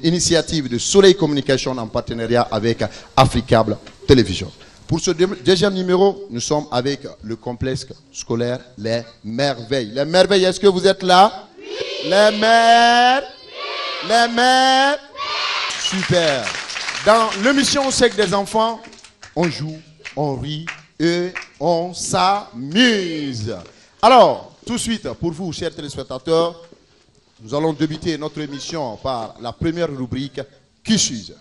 Initiative de Soleil Communication en partenariat avec Africable Télévision. Pour ce deuxième numéro, nous sommes avec le complexe scolaire Les Merveilles. Les Merveilles, est-ce que vous êtes là? Oui. Les Merveilles. Oui. Les Merveilles. Oui. Super. Dans l'émission Sec des enfants, on joue, on rit et on s'amuse. Alors, tout de suite, pour vous, chers téléspectateurs, nous allons débuter notre émission par la première rubrique Qui suis-je?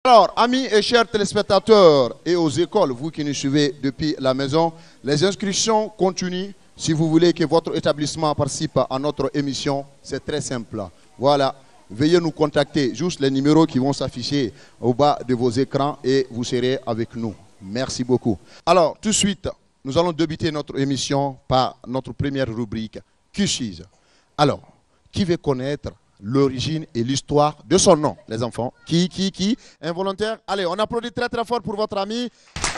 Alors, amis et chers téléspectateurs et aux écoles, vous qui nous suivez depuis la maison, les inscriptions continuent. Si vous voulez que votre établissement participe à notre émission, c'est très simple. Voilà, veuillez nous contacter, juste les numéros qui vont s'afficher au bas de vos écrans et vous serez avec nous. Merci beaucoup. Alors, tout de suite, nous allons débuter notre émission par notre première rubrique, Qui suis-je? Alors, qui veut connaître l'origine et l'histoire de son nom, les enfants? Qui? Involontaire? Allez, on applaudit très très fort pour votre ami. Je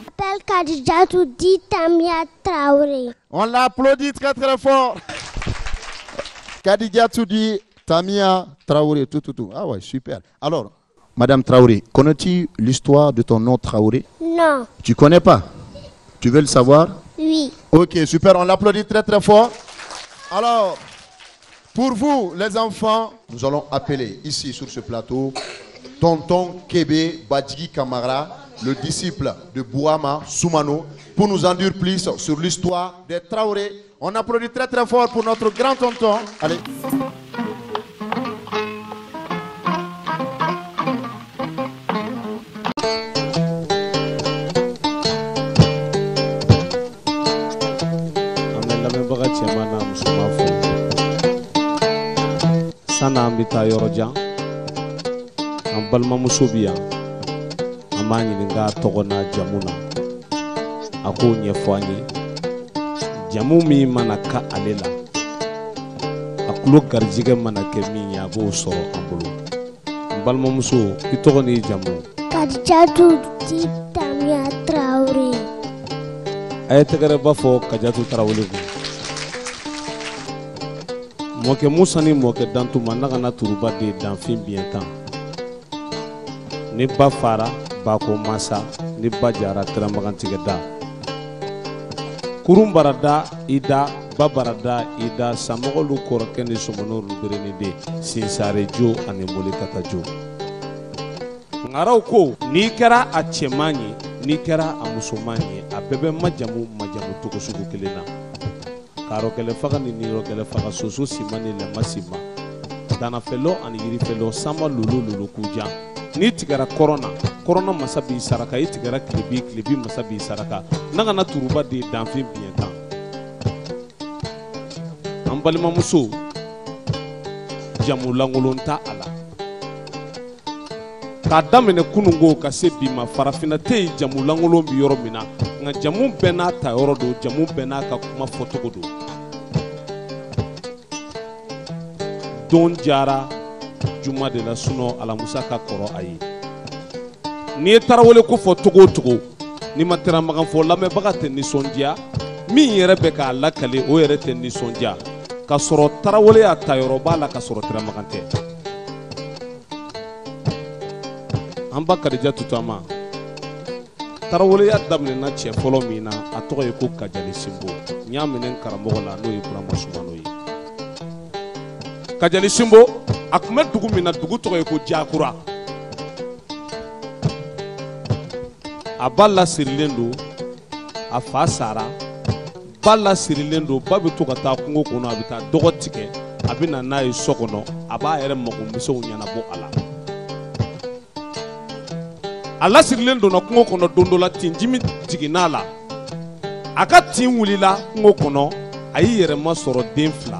m'appelle Khadijatou Di Tamia Traoré. On l'applaudit très très fort. Khadijatou Di Tamia Traoré, tout. Ah ouais, super. Alors, Madame Traoré, connais-tu l'histoire de ton nom Traoré? Non. Tu connais pas? Tu veux le savoir? Oui. Ok, super, on l'applaudit très très fort. Alors, pour vous les enfants, nous allons appeler ici sur ce plateau Tonton Kébé Badjigi Kamara, le disciple de Bouama Soumano, pour nous en dire plus sur l'histoire des Traoré. On applaudit très très fort pour notre grand tonton. Allez. Sana ambita yoroja ambalma musobia amani ninga togona jamuna ako nyefwani jamumi manaka alela akulo garjige manake mi yago soro ambulu ambalma muso itogoni jamu Khadijatou Di Tamia Traoré. ayetagara bafo Khadijatou Traoré. Moke Moussa ni moke dantu manaka na turuba de danfin bien temps. Ni ba fara ba ko masa ni ba jara tramagantige da. Kurum barada ida ba barada ida samogolu korokeni somono rubireni de sinsare jo ani molikata jo. Ngaraw ko ni kera a cɛmanɲe ni kera a musomanɲe a bɛɛ bɛ majamu togo sugu kelen na. Karo kele faga ni niro kele faga soso sima ni lema sima dana felo ani yiri felo sama lulu kuja ni tigara korona masa bi saraka i tigara klibi masa bi saraka naga na turuba de danfin bientan an balima muso jamu langolon ta ala k'a daminɛ kunungo ka se bi ma farafina tɛ yen jamu langolon bi yɔrɔ min na nka jamu bɛɛ n'a ta yɔrɔ do jamu bɛɛ n'a ka kuma fɔcogo do. Don jara juma de la sunɔ alamusa ka kɔrɔ a ye n'i ye Tarawele ko fɔ togo o togo n'i ma tɛrɛmagan fɔ lamɛnbaga tɛ nisɔndiya min yɛrɛ bɛ k'a lakale o yɛrɛ tɛ nisɔndiya ka sɔrɔ Tarawele y'a ta yɔrɔ b'a la ka sɔrɔ tɛrɛmagan tɛ. An ba Khadijatou Tama Tarawele y'a daminɛna cɛ fɔlɔ min na a tɔgɔ ye ko Kajali Simbo n y'a minɛ n karamɔgɔ la n'o ye Burama Soumano ye. Kajali Simbo a tun bɛ dugu min na dugu tɔgɔ ye ko Jakura. A ba lasirilen don a fa sara ba lasirilen don ba bɛ to ka taa kungo kɔnɔ a bɛ taa dɔgɔ tigɛ a bɛ na n'a ye so kɔnɔ a b'a yɛrɛ magomisɛnw ɲɛnabɔ a la. A lasirilen donna kungo kɔnɔ don dɔ la tinjimi jiginn'a la a ka tin wulila kungo kɔnɔ a y'i yɛrɛ masɔrɔ den 2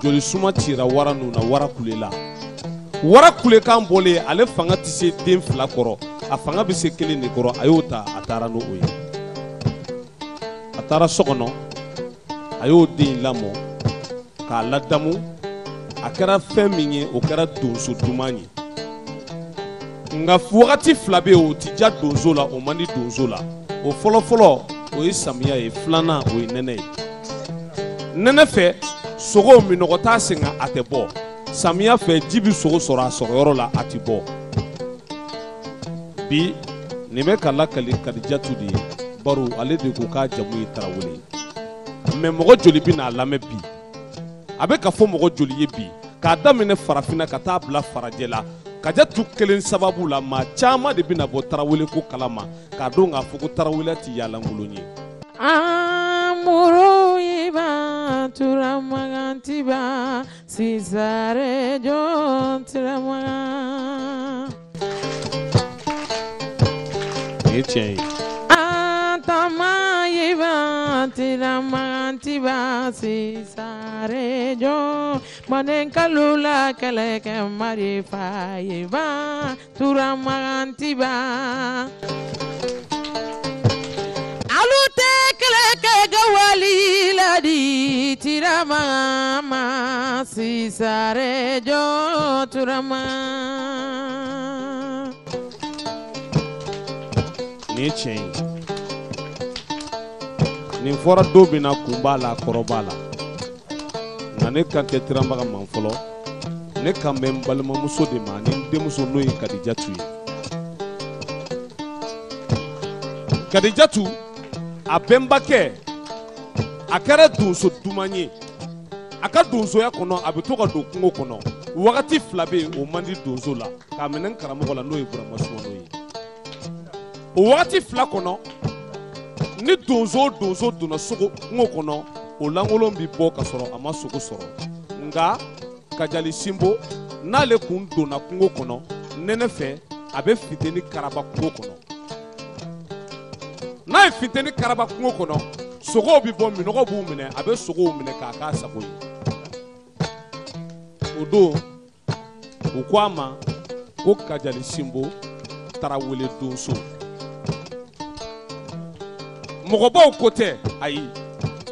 joli suma cira wara ninnu na wara kulela wara kulekan bɔlen ale fanga tɛ se den 2 kɔrɔ a fanga bɛ se 1 de kɔrɔ a y'o ta a taara n'o ye a taara so kɔnɔ a y'o den lamɔ k'a ladamu a kɛra fɛn min ye o kɛra donso duman ye nga wagati fila bɛ yen o ti ja donso la o man di donso la o fɔlɔfɔlɔ o ye samiya ye filanan o ye nɛnɛ ye nɛnɛ fɛ sogo minɔgɔ t'a sen nka a tɛ bɔ samiya fɛ ji bɛ sogo sɔrɔ a sɔrɔyɔrɔ la a tɛ bɔ bi nin bɛ ka lakali Kadijatu de ye baro ale de ko k'a jamu ye Tarawele mais mɔgɔ joli bɛ n'a lamɛn bi a bɛ ka fɔ mɔgɔ joli ye bi k'a daminɛ farafinna ka taa bila farajɛ la Kadijatu kelen sababu la maa caman de bɛna bɔ Tarawele ko kalama k'a dɔn k'a fɔ ko Tarawele tɛ yalankolon ye. Amuro iba turamagantiba Sisare John turamagan. Ni tiɲɛ ye. Atama iba turamagantiba Sisare John manenkalula keleke marifa iba turamagantiba. Wali ladi tirama Sisare jo turama. Ni tiɲɛ ye nin fɔra don min na kun b'a la kɔrɔ b'a la nka ne kan tɛ tiranbaga man fɔlɔ ne kan bɛ n balimamuso de ma ni n denmuso n'o ye Kadijatu ye. Kadijatu a bɛnbakɛ a kɛra donso duman ye a ka donsoya kɔnɔ a bɛ to ka don kungo kɔnɔ wagati fila bɛ yen o man di donso la k'a minɛ n karamɔgɔ la n'o ye Burama Sumano ye o wagati fila kɔnɔ ni donso o donso donna kungo kɔnɔ o lankolon bɛ bɔ ka sɔrɔ a ma sogo sɔrɔ nka Kajali Sinbo n'ale kun donna kungo kɔnɔ nɛnɛ fɛ a bɛ fitini karaba kungo kɔnɔ n'a ye fitini karaba kungo kɔnɔ sogow bɛ bɔ minɔgɔ b'u minɛ a bɛ sogow minɛ k'a k'a sago ye o don u ko a ma ko Kajali Sinbo Tarawele donso mɔgɔbaw ko tɛ ayi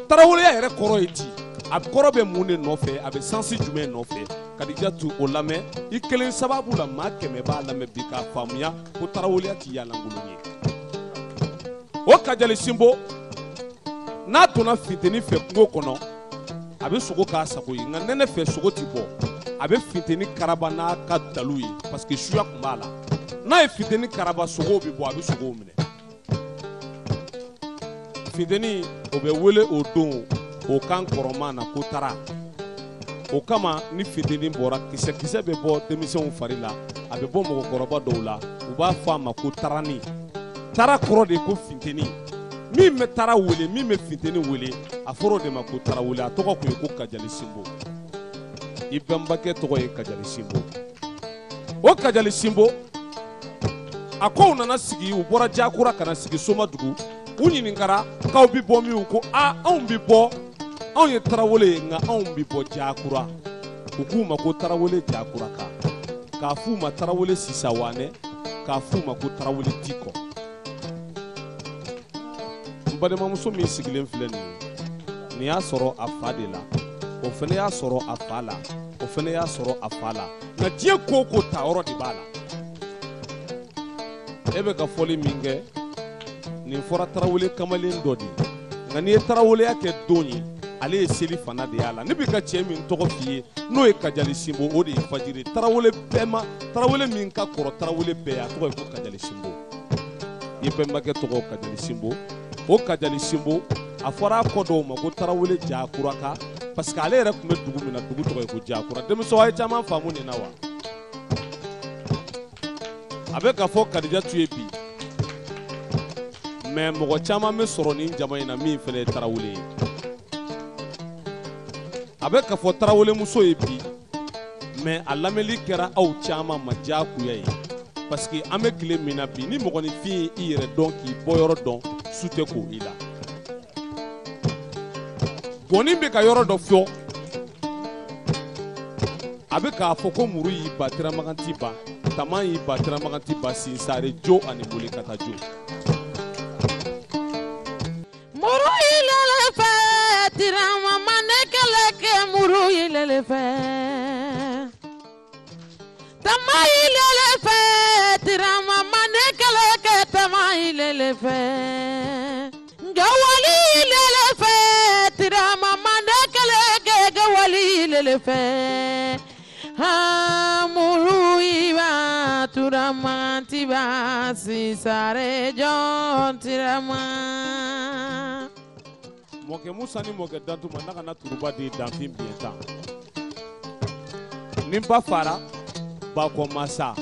Taraweleya yɛrɛ kɔrɔ ye di a kɔrɔ bɛ mun de nɔfɛ a bɛ sansi jumɛn nɔfɛ Kadijatu o lamɛn i kelen sababu la maa 100 b'a lamɛn bi k'a faamuya ko Taraweleya tɛ yalankolon ye o Kajali Sinbo n'a donna finteni fɛ kungo kɔnɔ a bɛ sogo k'a sago ye nka nɛnɛ fɛ sogo tɛ bɔ a bɛ finteni karaba n'a ka dalu ye parce que suya tun b'a la n'a ye finteni karaba sogow bɛ bɔ a bɛ sogow minɛ finteni o bɛ wele o don o kan kɔrɔman na ko tara o kama ni finteni bɔra kisɛ bɛ bɔ denmisɛnw fari la a bɛ bɔ mɔgɔkɔrɔba dɔw la u b'a fɔ a ma ko tarani tara kɔrɔ de ko finteni min bɛ tara wele min bɛ finteni wele a fɔra o de ma ko Tarawele a tɔgɔ tun ye ko Kajali Sinbo i bɛnbakɛ tɔgɔ ye Kajali Sinbo o Kajali Sinbo a ko u nana sigi u bɔra Jakura ka na sigi Somadugu u ɲininkara k'aw bɛ bɔ min u ko anw bɛ bɔ anw ye Tarawele ye nka anw bɛ bɔ Jakura u k'u ma ko Tarawele Jakura kan k'a f'u ma Tarawele Sisawanɛ k'a f'u ma ko Tarawele Dikɔ n balimamuso min sigilen filɛ nin ye nin y'a sɔrɔ a fa de la o fana y'a sɔrɔ a fa la o fana y'a sɔrɔ a fa la nka diɲɛ ko o ko tayɔrɔ de b'a la e bɛ ka fɔli min kɛ nin fɔra Tarawele kamalen dɔ de nka n'i ye Taraweleya kɛ don ye ale ye seli fana de y'a la ne bɛ ka cɛ min tɔgɔ f'i ye n'o ye Kajali Sinbo o de ye fajiri Tarawele bɛɛ ma Tarawele min ka kɔrɔ Tarawele bɛɛ a tɔgɔ ye ko Kajali Sinbo i bɛnbakɛ tɔgɔ Kajali Sinbo o Kajali Sinbo a fɔra a kɔ dɔw ma ko Tarawele Jakura ka parce que ale yɛrɛ tun bɛ dugu min na dugu tɔgɔ ye ko Jakura denmisɛnw a ye caman faamu nin na wa a bɛ ka fɔ Kadijatu ye bi mais mɔgɔ caman bɛ sɔrɔ nin jama in na min fana ye Tarawele ye a bɛ ka fɔ Tarawele muso ye bi mais a lamɛnli kɛra aw caman ma diyagoya ye parce que an bɛ tile min na bi ni mɔgɔninfin i yɛrɛ dɔn k'i bɔ yɔrɔ dɔn su tɛ ko i la gɔni bɛ ka yɔrɔ dɔ fɔ a bɛ k'a fɔ ko muru y'i ba Tiramagan t'i ba tama y'i ba Tiramagan t'i ba Sinsare jo ani Bolikata jo muru y'i fɛ Tirama ne kɛlɛ kɛ muru y'i fɛ tama y'i fɛ tirama mane kele ke tama ilele fe gawali ilele fe tirama mane kele ke gawali ilele fe amuru iba turama tiba sisare jon tirama moke musa ni moke dantu manaka na turuba de danfin bienta nimba fara ba ko masa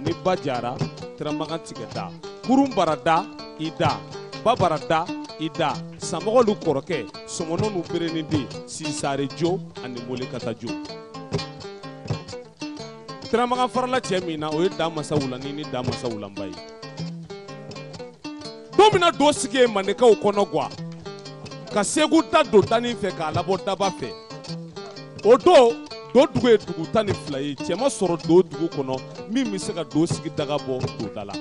ni bajara tramagan tigeta kurum barada ida babarada ida samogolu koroke somono nu bereninde sisare jo ani mole kata jo tramagan farala chemina o da masa wulani ni da masa wulambai domina dosige maneka o konogwa ka segu ta do tani fe ka labo daba fe odo do dugu e dugu tani fila ye cɛma sɔrɔ do dugu kɔnɔ min bɛ se ka do sigi daga bɔ do da la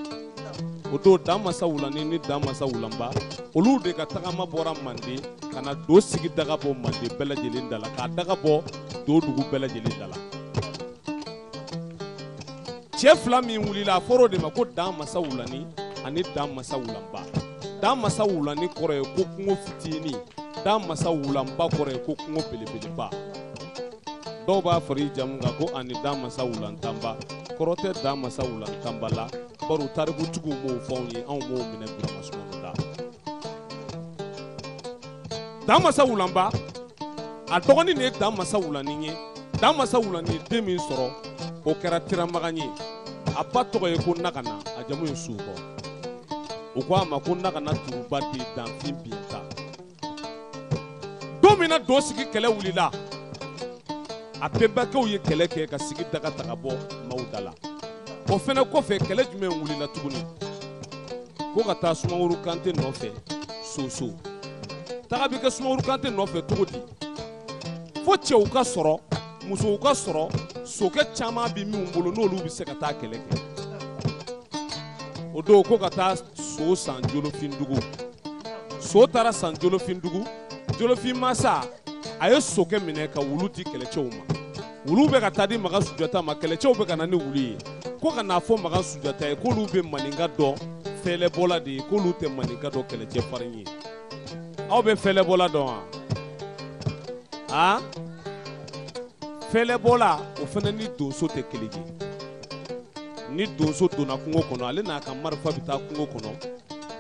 o do da masa wulani ni da masa wulanba olu de ka tagama bɔra mande ka na do sigi daga bɔ mande bɛɛ lajɛlen da la k'a daga bɔ do dugu bɛɛ lajɛlen da la cɛ fila min wulila a fɔra o de ma ko da masa wulani ani da masa wulanba da masa wulani kɔrɔ ye ko kungo fitini da masa wulanba kɔrɔ ye ko kungo belebeleba dɔw b'a fɔra i jamu kan ko ani da masa wulantanba kɔrɔ tɛ da masa wulantanba la bari tarikutigiw m'o fɔ anw ye anw m'o minɛ Burama Sumano da da masa wulanba a dɔgɔnin de ye da masa wulani ye da masa wulani ye den min sɔrɔ o kɛra Tiramagan ye a ba tɔgɔ ye ko Nagana a jamu ye Subɔ o ko a ma ko Nagana turuba de danfin bienta don min na do sigi kɛlɛ wulila a bɛnbakɛw ye kɛlɛ kɛ ka sigi daga ta ka bɔ maaw da la o fɛnɛ kɔfɛ kɛlɛ jumɛn wulila tuguni ko ka taa Sumaworo Kante nɔfɛ Soso taga bi kɛ Sumaworo Kante nɔfɛ cogo di fo cɛw ka sɔrɔ musow ka sɔrɔ sokɛ caman bi minnu bolo n'olu bɛ se ka taa kɛlɛ kɛ o don ko ka taa so san Jolofindugu so taara san Jolofindugu Jolofin masa a ye sokɛ minɛ ka wulu di kɛlɛcɛw ma wulu bɛ ka taa di Magan Sunjata ma kɛlɛcɛw bɛ ka na ni wulu ye ko ka n'a fɔ Magan Sunjata ye k'olu bɛ maninka dɔn fɛlɛbɔla de ye k'olu tɛ maninka dɔn kɛlɛcɛ farin ye aw bɛ fɛlɛbɔla dɔn wa a fɛlɛbɔla o fana ni donso tɛ kelen ye ni donso donna kungo kɔnɔ ale n'a ka marifa bɛ taa kungo kɔnɔ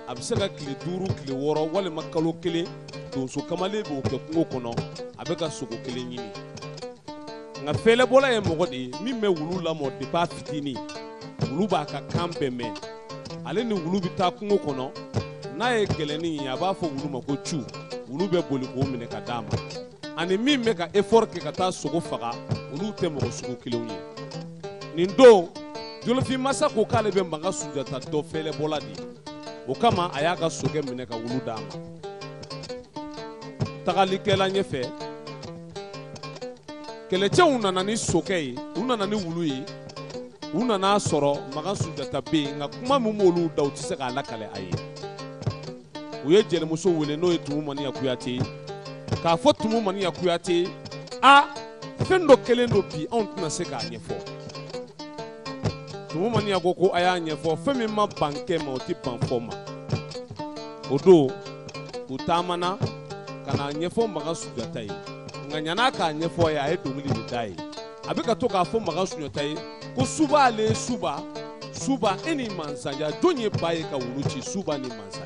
a bɛ se ka tile 5 tile 6 walima kalo 1 donso kamalen b'o kɛ kungo kɔnɔ a bɛ ka sogo 1 ɲini nka fɛlɛbɔla ye mɔgɔ de ye min bɛ wulu lamɔ depuis a fitinin wulu b'a ka kan bɛɛ mɛn ale ni wulu bɛ taa kungo kɔnɔ n'a ye gɛlɛnnin ye a b'a fɔ wulu ma ko cu wulu bɛ boli k'o minɛ ka d'a ma ani min bɛ ka effort kɛ ka taa sogo faga olu tɛ mɔgɔ sugu kelenw ye nin don Jolofin masa ko k'ale bɛ Magan Sunjata dɔn fɛlɛbɔla de ye o kama a y'a ka sokɛ minɛ ka wulu d'a ma tagalikɛla ɲɛfɛ kɛlɛcɛw nana ni sokɛ ye u nana ni wulu ye u nana sɔrɔ Magan Sunjata bɛ yen nka kuma min b'olu da u tɛ se k'a lakale a ye u ye jelimuso wele n'o ye Tumu Maniya Kuyate k'a fɔ Tumu Maniya Kuyate a fɛn dɔ kɛlen don bi anw tɛna se k'a ɲɛfɔ Tumu Maniya ko a y'a ɲɛfɔ fɛn min ma ban kɛ ma o tɛ ban fɔ ma o don u taamana ka n'a ɲɛfɔ Magan Sunjata ye nka ɲan'a k'a ɲɛfɔ a ye a ye dɔnkili de da ye a bɛ ka to k'a fɔ Magan Sunjata ye ko Suba ale Suba Suba e ni mansaya jɔn ye ba ye ka wulu ci Suba ni mansaya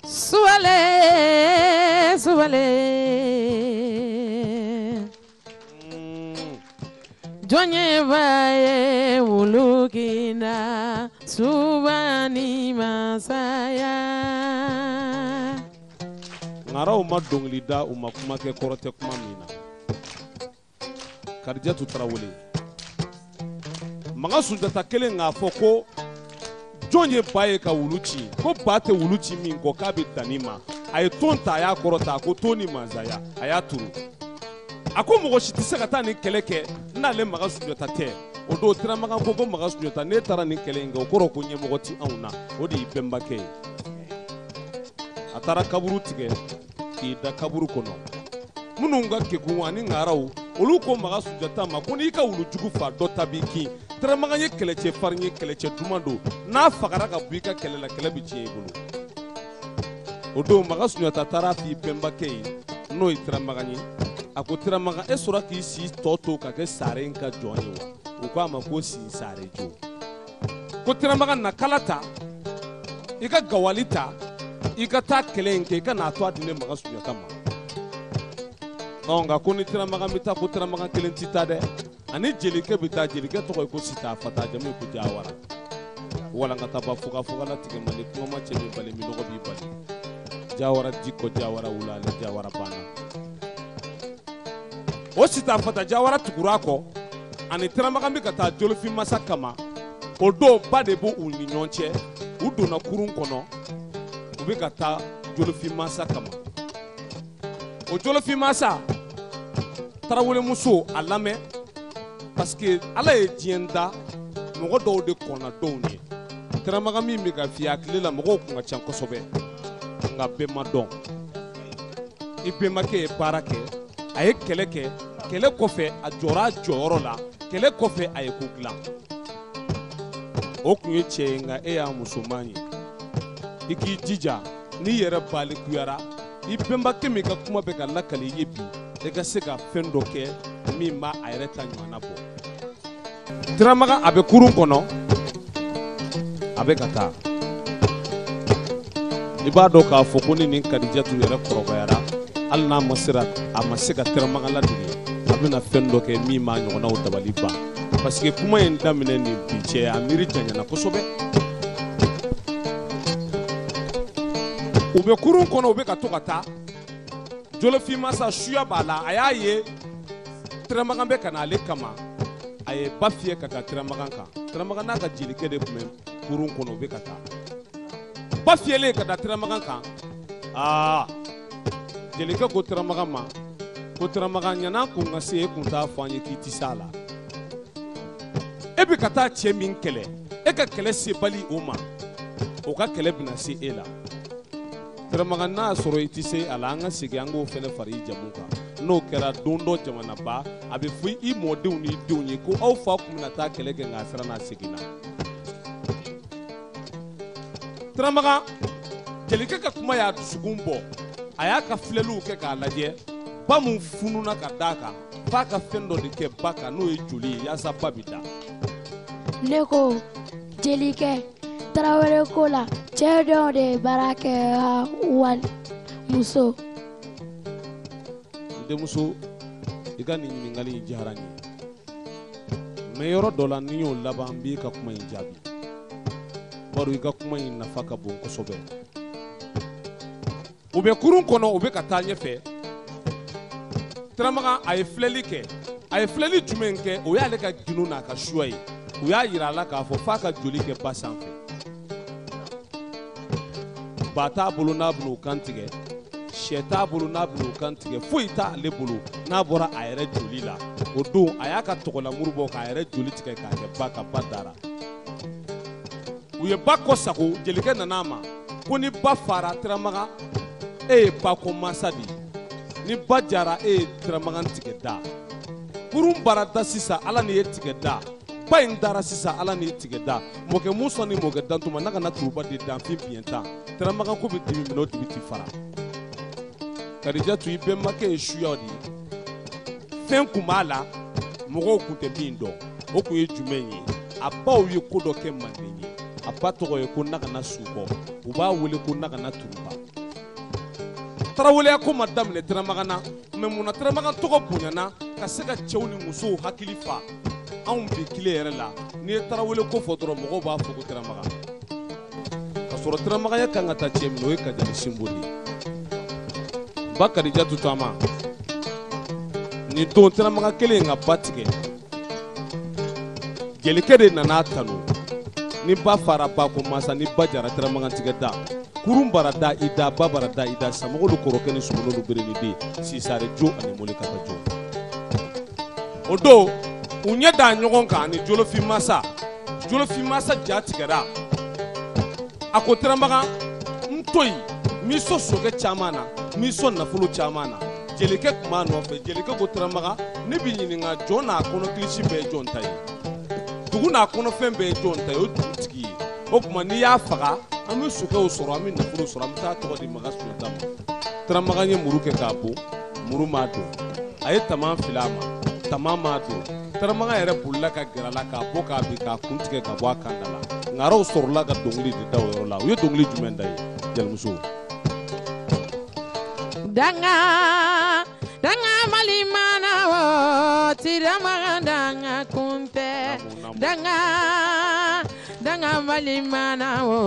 Subale Subale jɔn ye ba ye wulu kinda Suba ni mansaya ngaraw ma dɔnkili da u ma kuma kɛ kɔrɔ tɛ kuma min na Karijatu Tarawele Magan Sunjata kelen k'a fɔ ko jɔn ye ba ye ka wulu ci ko ba tɛ wulu ci min kɔ k'a bɛ danni ma a ye ton ta a y'a kɔrɔ ta ko ton ni mansaya a y'a turu a ko mɔgɔ si tɛ se ka taa nin kɛlɛ kɛ n'ale Magan Sunjata tɛ o don Tiramagan ko Magan Sunjata n'e taara nin kɛlɛ in kɛ o kɔrɔ ko ɲɛmɔgɔ ti anw na o de y'i bɛnbakɛ ye a taara kaburu tigɛ k'i da kaburu kɔnɔ minnu ka kekun ani ngaraw olu ko Magan Sunjata ma ko n'i ka wulujugu fa dɔ ta b'i kin Tiramagan ye kɛlɛcɛ farin ye kɛlɛcɛ duman don n'a fagara ka bɔ i ka kɛlɛ la kɛlɛ bɛ tiɲɛ i bolo. O don Maga Sunjata taara f'i bɛnbakɛ ye n'o ye Tiramagan ye a ko Tiramagan e sɔrɔ k'i si tɔ to ka kɛ Sare in ka jɔn ye wa? U ko a ma ko Sin Sare Jo. Ko Tiramagan na kala ta i ka gawali ta i ka taa kɛlɛ in kɛ i ka n'a to a di ne Maga Sunjata ma. Nka ko ni Tiramagan bɛ taa ko Tiramagan kelen tɛ taa dɛ. Ani jelikɛ bɛ taa jelikɛ tɔgɔ ye ko Sita Fata jamu ye ko Jawara. Walankata ba foga la tigɛ mali kuma ma cɛ min bali minɔgɔ b'i bali. Jawara jiko Jawara wulale Jawara banna. O Sita Fata Jawara tugura kɔ ani Tiramagan bɛ ka taa Jolofin masa kama o don ba de b'u ni ɲɔgɔn cɛ u donna kurun kɔnɔ u bɛ ka taa Jolofin masa kama. O Jolofin masa Tarawele muso a lamɛn parce que Ala ye diɲɛ da mɔgɔ dɔw de kɔnna dɔw ye. Tiramagan min bɛ ka fiyɛ a tile la mɔgɔw kun ka ca kosɛbɛ nka bɛɛ ma dɔn. I bɛnbakɛ ye baara kɛ a ye kɛlɛ kɛ kɛlɛ kɔfɛ a jɔra a jɔyɔrɔ la kɛlɛ kɔfɛ a ye ko dilan. O kun ye cɛ ye nka e y'a musoman ye. I k'i jija n'i yɛrɛ balikuyara i bɛnbakɛ min ka kuma bɛ ka lakali i ye bi i ka se ka fɛn dɔ kɛ min b'a a yɛrɛ ta ɲɔgɔnna bɔ. Tiramagan a bɛ kurun kɔnɔ a bɛ ka taa. I b'a dɔn k'a fɔ ko ni nin Kadijatu yɛrɛ kɔrɔbayara hali n'a ma se ka Tiramagan ladege a bɛna fɛn dɔ kɛ min b'a ɲɔgɔnnaw dabali ban. Parce que kuma in daminɛ ni bi cɛ a miiri janyana kosɛbɛ. U bɛ kurun kɔnɔ u bɛ ka to ka taa. Jolofin masa suya b'a la a y'a ye Tiramagan bɛ ka na ale kama a ye ba fiyɛ ka taa Tiramagan kan. Tiramagan n'a ka jelikɛ de tun bɛ kurun kɔnɔ u bɛ ka taa. Ba fiyɛlen ka taa Tiramagan kan jelikɛ ko Tiramagan ma ko Tiramagan ɲana kun ka se e kun t'a fɔ an ye k'i tɛ s'a la. E bɛ ka taa cɛ min kɛlɛ e ka kɛlɛ se bali o ma o ka kɛlɛ bɛna se e la. Tiramagan n'a sɔrɔ i tɛ se a la an ka segin an k'o fɛnɛ fara i jamu kan. N'o kɛra don dɔ jamanaba a bɛ fɔ i mɔdenw n'i denw ye ko aw fa kun bɛna taa kɛlɛ kɛ nka a sera n'a seginna. Tiramagan jelikɛ ka kuma y'a dusukun bɔ a y'a ka filɛliw kɛ k'a lajɛ ba mun fununa ka d'a kan f'a ka fɛn dɔ de kɛ ba kan n'o ye joli ye yaasa ba bɛ da. Ne ko jelikɛ Tarawele ko la cɛ dɔw de ye baara kɛ wali muso. Denmuso i ka nin ɲininkali in diyara n ye mais yɔrɔ dɔ la ni y'o laban n b'i ka kuma in jaabi bari i ka kuma in nafa ka bon kosɛbɛ. U bɛ kurun kɔnɔ u bɛ ka taa ɲɛfɛ. Tiramagan a ye filɛli kɛ a ye filɛli jumɛn kɛ o y'ale ka ginu n'a ka suya ye u y'a yira a la k'a fɔ f'a ka joli kɛ ba sanfɛ. Ba t'a bolo n'a bɛn'o kan tigɛ sɛ t'a bolo n'a bɛn'o kan tigɛ foyi t'ale bolo n'a bɔra a yɛrɛ joli la. O don a y'a ka tɔgɔlamuru bɔ k'a yɛrɛ joli tigɛ k'a kɛ ba ka ba dara. U ye ba kɔ sago jelikɛ nan'a ma ko ni ba fara Tiramagan e ye ba ko masa de ye ni ba jara e ye Tiramagan tigɛ da. Kurun bara da sisan Ala ni ye tigɛ da ba in dara sisan Ala ni ye tigɛ da mɔkɛ mun sɔn ni mɔkɛ dantuma n'a kana turuba de danfin biɲɛ tan Tiramagan ko bɛ dimi minɛ o tigi ti fara. Kadijatu i bɛnbakɛ ye suya de ye fɛn kun b'a la mɔgɔw kun tɛ min dɔn o kun ye jumɛn ye a baw ye ko dɔ kɛ Manden ye a ba tɔgɔ ye ko Nagana Sukɔ u b'a wele ko Nagana Turuba. Taraweleya ko ma daminɛ Tiramagan na mais munna Tiramagan tɔgɔ bonyana ka se ka cɛw ni musow hakili fa anw bi kile yɛrɛ la n'i ye Tarawele ko fɔ dɔrɔn mɔgɔw b'a fɔ ko Tiramagan ka sɔrɔ Tiramaganya kan ka taa cɛ min o ye Kajali Sinbo de ye. Ba Kadijatu taama ni don Tiramagan kelen ka ba tigɛ jelikɛ de nana tanu ni ba fara ba ko masa ni ba jara Tiramagan tigɛ da kurun bara da i da ba bara da i da Samɔgɔlu kɔrɔkɛ ni Sumaworo Bereni den Sin Sare Jo ani Molikata Jo. O don u ɲɛ da ɲɔgɔn kan ni Jolofin masa ja tigɛra a ko Tiramagan n to yen n b'i sɔn sokɛ caman na n b'i sɔn nafolo caman na jelikɛ tun b'a nɔfɛ jelikɛ ko Tiramagan ne b'i ɲininka jɔn n'a kɔnɔ kilisi bɛɛ ye jɔn ta ye dugu n'a kɔnɔfɛn bɛɛ ye jɔn ta ye o dugu tigi ye o tuma n'i y'a faga an bɛ sokɛw sɔrɔ an bɛ nafolo sɔrɔ an bɛ taa tɔgɔ di maga Sunjata ma Turamagan ye muru kɛ k'a bon muru m'a don a ye tama fili a ma tama m'a don Turamagan yɛrɛ bolila ka gɛrɛ a la k'a bɔ k'a bin k'a kun tigɛ ka bɔ a kan da la ŋaraw sɔrɔla ka dɔnkili de da o yɔrɔ la u ye dɔnkili jumɛn da ye Jelimuso danga malimana wo Turamagan danga kunte danga malimana wo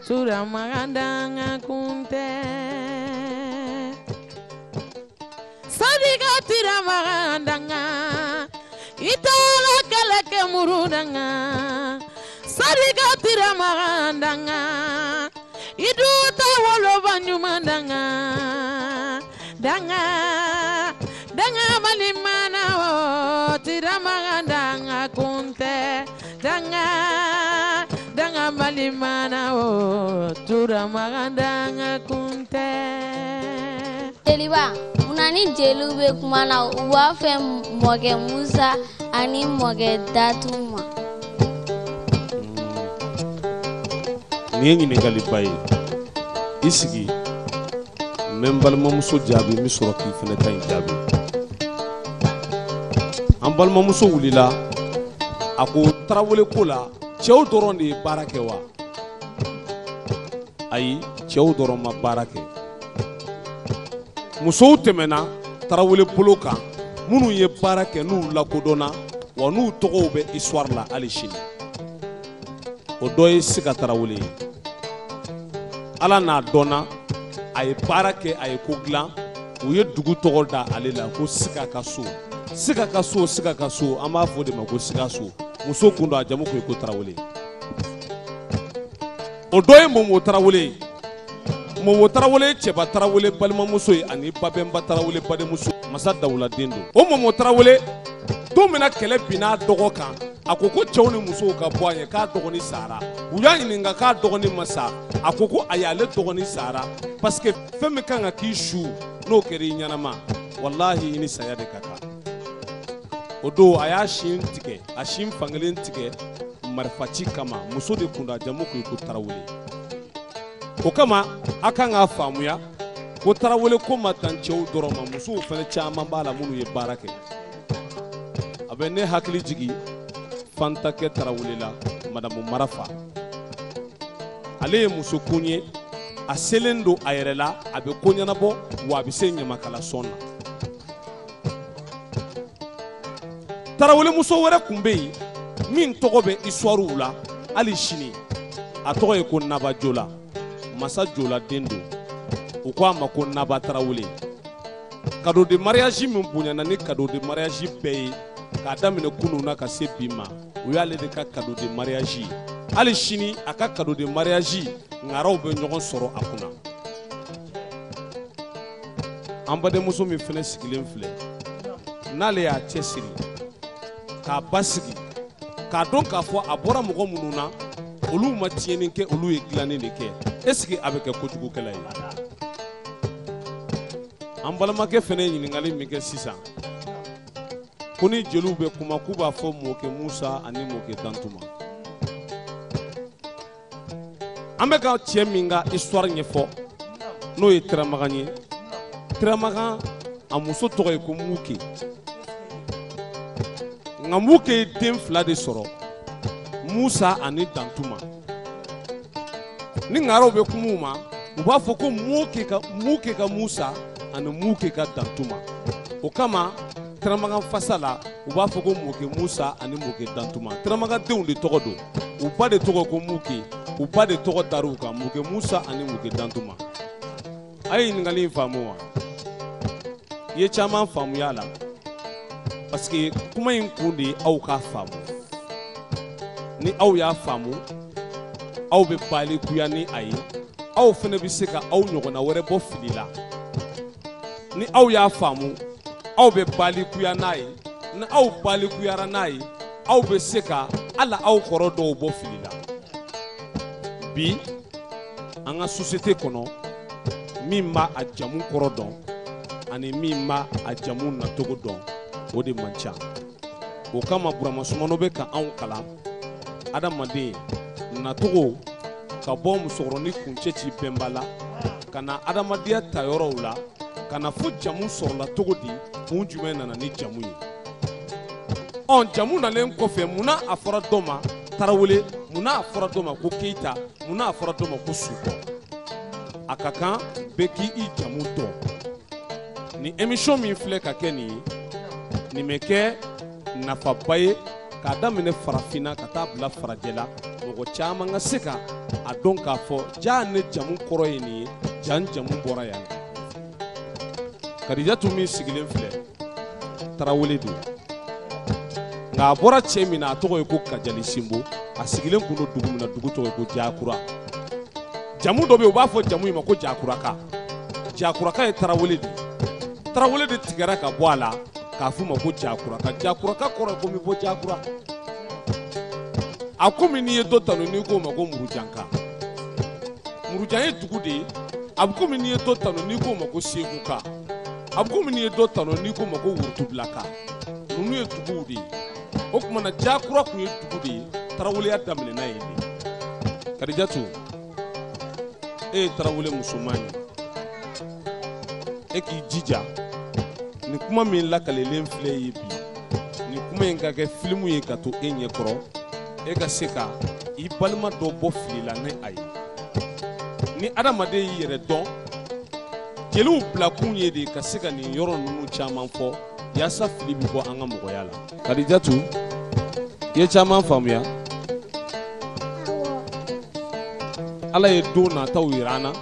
Turamagan danga kunte sadiga Turamagan danga itala kalake muru danga sadiga Turamagan danga iduta wolo banyuma danga danga malimana wo Turamagan danga kunte danga malimana wo Turamagan danga kunte Jeliba munani jeliw bɛ kuma na u b'a fɛ mɔkɛ Musa ani mɔkɛ Datuma nin ye ɲininkaliba ye i sigi n bɛ n balimamuso jaabi n bɛ sɔrɔ k'i fɛnɛ ta in jaabi an balimamuso wulila a ko Tarawele ko la cɛw dɔrɔn de ye baara kɛ wa ayi cɛw dɔrɔn ma baara kɛ musow tɛmɛna Tarawele bolo kan minnu ye baara kɛ n'u lakodɔnna wa n'u tɔgɔw bɛ histoire la hali sini o dɔ ye Siga Tarawele ye Ala n'a dɔnna a ye baara kɛ a ye ko dilan u ye dugu tɔgɔ da ale la ko Siga ka so Siga ka so Siga ka so an b'a fɔ o de ma ko Sigaso muso kun don a jamu kun ye ko Tarawele o dɔ ye Momo Tarawele ye Momo Tarawele cɛba Tarawele balimamuso ye ani Babɛnba Tarawele badenmuso Masa Dawula den don o Momo Tarawele don min na kɛlɛ binna dɔgɔ kan a ko cɛw ni musow ka bɔ a ɲɛ k'a dɔgɔnin sara u y'a ɲininka k'a dɔgɔnin ma sa a ko a y'ale dɔgɔnin sara parce que fɛn min kan ka k'i su n'o kɛra i ɲɛnama wallahi i ni saya de ka kan o don a y'a sin tigɛ a sin fankelen tigɛ marifaci kama muso de kun don a jamu kun ye ko Tarawele o kama a kan k'a faamuya ko Tarawele ko ma dan cɛw dɔrɔn ma musow fɛnɛ caman b'a la minnu ye baara kɛ a bɛ ne hakili jigin Fantakɛ Tarawele la Madamu Marafa ale ye muso kun ye a selen don a yɛrɛ la a bɛ ko ɲɛnabɔ wa a bɛ se ɲamakala sɔn na Tarawele muso wɛrɛ kun bɛ yen min tɔgɔ bɛ histoire la hali sini a tɔgɔ ye ko Naba Jola Masa Jola den don u ko a ma ko Naba Tarawele cadeau de mariage min bonyana ni cadeau de mariage bɛɛ ye k'a daminɛ kunun na ka se bi ma o y'ale de ka cadeau de mariage ye hali sini a ka cadeau de mariage ŋaraw bɛ ɲɔgɔn sɔrɔ a kunna an badenmuso min fɛnɛ sigilen filɛ n'ale y'a cɛsiri k'a basigi k'a dɔn k'a fɔ a bɔra mɔgɔ minnu na olu ma tiɲɛni kɛ olu ye dilanni de kɛ est-ce que a bɛ kɛ kojugukɛla ye an balimakɛ fɛnɛ ye ɲininkali min kɛ sisan ko ni jeliw bɛ kuma k'u b'a fɔ mɔkɛ Musa ani mɔkɛ Dantuma an bɛ ka cɛ min ka histoire ɲɛfɔ n'o ye Turamagan ye Turamagan a muso tɔgɔ ye ko Muke nka Muke ye den fila de sɔrɔ Musa ani Dantuma ni ŋaraw bɛ kuma u ma u b'a fɔ ko Muke ka Musa ani Muke ka Dantuma o kama Turamagan fasa la u b'a fɔ ko mɔkɛ Musa ani mɔkɛ Dantuma Turamagan denw de tɔgɔ don u ba de tɔgɔ ko Muke u ba de tɔgɔ dar'u kan mɔkɛ Musa ani mɔkɛ Dantuma a ye ɲininkali in faamu wa i ye caman faamuya la parce que kuma in kun de ye aw k'a faamu ni aw y'a faamu aw bɛ balikuya ni a ye aw fɛnɛ bɛ se ka aw ɲɔgɔnna wɛrɛ bɔ fili la ni aw y'a faamu aw bɛ balikuya n'a ye ni aw balikuyara n'a ye aw bɛ se ka ala aw kɔrɔ dɔw bɔ fili la bi an ka société kɔnɔ min b'a a jamu kɔrɔ dɔn ani min b'a a jamu nacogo dɔn o de man ca o kama Burama Sumano bɛ ka anw kalan adamaden nacogo ka bɔ musokɔrɔni kuncɛ ci bɛnba la ka na adamadenya ta yɔrɔw la ka na fo jamu sɔrɔla cogo di kun jumɛn nana ni jamu ye jamu nalen kɔfɛ munna a fɔra dɔ ma Tarawele munna a fɔra dɔ ma ko Keita munna a fɔra dɔ ma ko Sukɔ a ka kan bɛɛ k'i jamu dɔn ni émission min filɛ ka kɛ nin ye nin bɛ kɛ nafaba ye k'a daminɛ farafinna ka taa bila farajɛ la mɔgɔ caman ka se ka a dɔn k'a fɔ jaa ne jamu kɔrɔ ye nin ye jaa n jamu bɔra yan Kadijatu min sigilen filɛ Tarawele don nka a bɔra cɛ min na a tɔgɔ ye ko Kajali Simbo a sigilen kun don dugu min na dugu tɔgɔ ye ko Jakura jamu dɔ bɛ yen u b'a fɔ jamu in ma ko Jakuraka Jakuraka ye Tarawele de Tarawele de tigɛra ka bɔ a la k'a f'u ma ko Jakuraka Jakuraka kɔrɔ ye ko min bɔ Jakura a komi n'i ye dɔ tanu n'i k'o ma ko Murujanka Murujan ye dugu de ye a bɛ komi n'i ye dɔ tanu n'i k'o ma ko Seguka a bɛ komi n'i ye dɔ tanu n'i k'o ma ko Wurutubilaka ninnu ye duguw de ye o tuma na Jakura tun ye dugu de ye Taraweleya daminɛ n'a ye de Kadijatu e ye Tarawele musoman ye e k'i jija ni kuma min lakalelen filɛ ye bi ni kuma in ka kɛ filimu ye ka to e ɲɛkɔrɔ e ka se ka i balima dɔ bɔ fili la ni a ye ni adamaden y'i yɛrɛ dɔn jeliw bilakun ye de ka se ka nin yɔrɔ ninnu caman fɔ yaasa fili bi bɔ an ka mɔgɔya la Kadijatu i ye caman faamuya Ala ye don nataw yira an na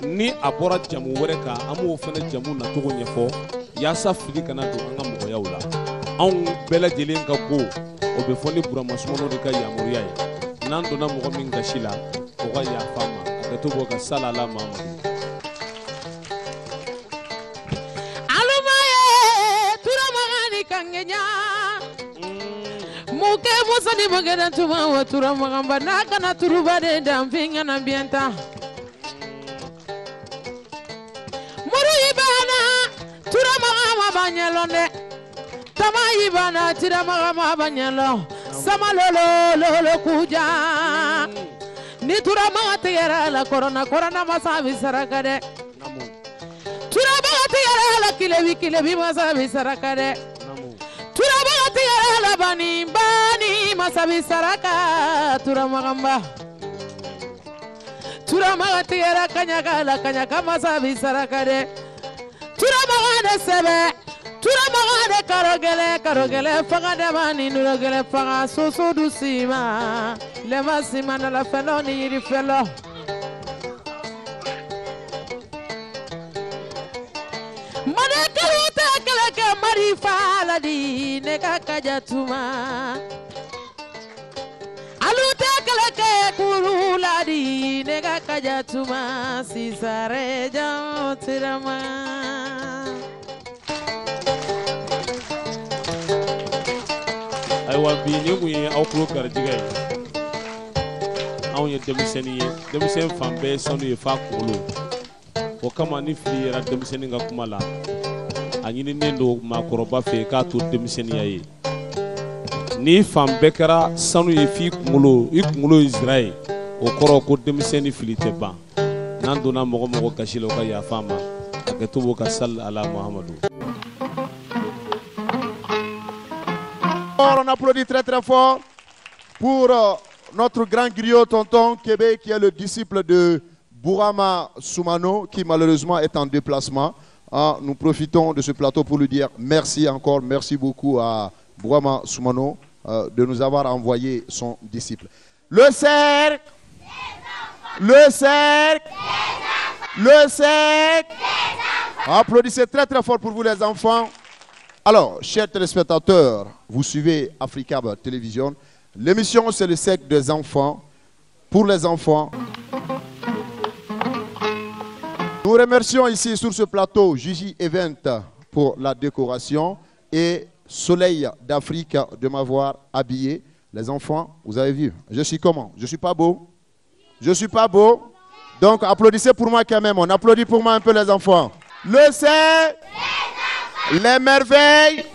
ni a bɔra jamu wɛrɛ kan an b'o fana jamu nacogo ɲɛfɔ yaasa fili kana don an ka mɔgɔyaw la anw bɛɛ lajɛlen ka go o bɛ fɔ ni Burama Sumano de ka yamaruya ye n'an donna mɔgɔ min gasi la o ka yafa ma a ka to bɔ ka sala ala Mahamadu muke musani magana tuma wa tura magamba na kana turuba de damfinga na bienta muru ibana tura magama banyelone tama ibana tira magama banyelo sama lolo kuja ni tura magatera la corona masabi sarakade tura magatera la kilebi masabi sarakade la bani masabi saraka tura magamba tura magatera kanyaka masabi saraka de tura magade sebe tura magade karogele faga de bani nurogele faga soso dusima le masima na la felo ni yiri felo Marifa la di neka kajatuma aluta kalake kuru la di neka kajatuma sisare jantirama aywa bi ni mun ye aw kulo garijɛgɛ ye anw ye denmisɛnnin ye denmisɛn fan bɛɛ sanu ye f'a kunkolo o kama ni fili yera denmisɛnnin ka kuma la a ɲininen don maakɔrɔba fɛ k'a to denmisɛnniya ye ni fan bɛɛ kɛra sanu ye f'i kunkolo ye zira ye o kɔrɔ ko denmisɛnnin fili tɛ ban n'an donna mɔgɔ gasi la o ka yafa ma a kɛ to ka sali ala Mahamadu. On applaudit très très fort pour notre grand griot tonton Kébé qui est le disciple de Burama Sumano qui malheureusement est en déplacement. Nous profitons de ce plateau pour lui dire merci encore, merci beaucoup à Burama Sumano de nous avoir envoyé son disciple. Le cercle, le cercle, le cercle. Applaudissez très très fort pour vous les enfants. Alors, chers téléspectateurs, vous suivez Africab Télévision. L'émission, c'est le cercle des enfants. Pour les enfants. Nous remercions ici sur ce plateau Gigi Event pour la décoration et Soleil d'Afrique de m'avoir habillé. Les enfants, vous avez vu, je suis comment? Je ne suis pas beau? Je ne suis pas beau? Donc applaudissez pour moi quand même. On applaudit pour moi un peu les enfants. Le cercle, les merveilles,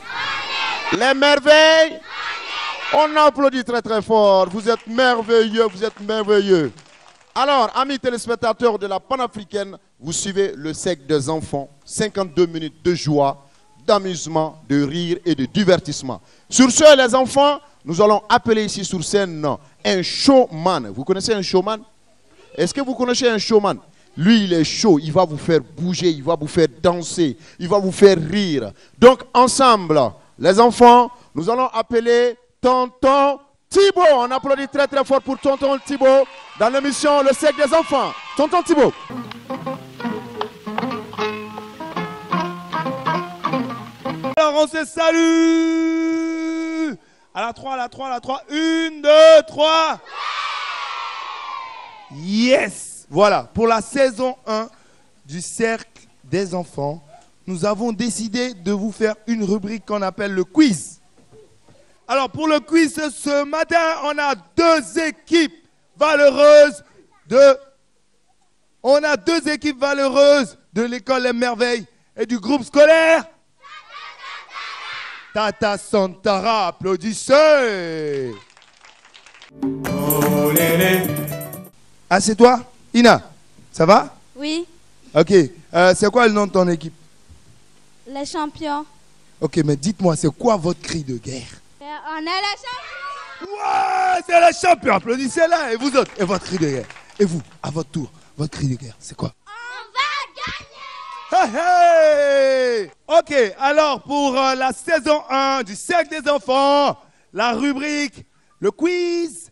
Les merveilles. On applaudit très très fort. Vous êtes merveilleux, vous êtes merveilleux. Alors, amis téléspectateurs de la panafricaine, vous suivez le cercle des enfants. 52 minutes de joie, d'amusement, de rire et de divertissement. Sur ce, les enfants, nous allons appeler ici sur scène un showman. Vous connaissez un showman? Est-ce que vous connaissez un showman? Lui, il est chaud, il va vous faire bouger, il va vous faire danser, il va vous faire rire. Donc, ensemble, les enfants, nous allons appeler Tonton Thibaut. On applaudit très très fort pour Tonton Thibaut dans l'émission Le cercle des enfants. Tonton Thibaut. Alors, on se salue. À la 3, à la 3, à la 3. 1, 2, 3. Yes! Voilà, pour la saison 1 du Cercle des enfants, nous avons décidé de vous faire une rubrique qu'on appelle le quiz. Alors, pour le quiz, ce matin, on a deux équipes valeureuses de l'école Les Merveilles et du groupe scolaire Tata Santara. Applaudissez! Oh, ah, c'est toi, Ina? Ça va? Oui, Ok. C'est quoi le nom de ton équipe? les champions. Ok, mais dites-moi, c'est quoi votre cri de guerre? On est les champions. Ouais, c'est les champions. Applaudissez-la. Et vous autres? Et votre cri de guerre? Et vous, à votre tour, votre cri de guerre, c'est quoi? On va gagner. Hey, hey. Ok, alors pour la saison 1 du Cercle des enfants, la rubrique, le quiz.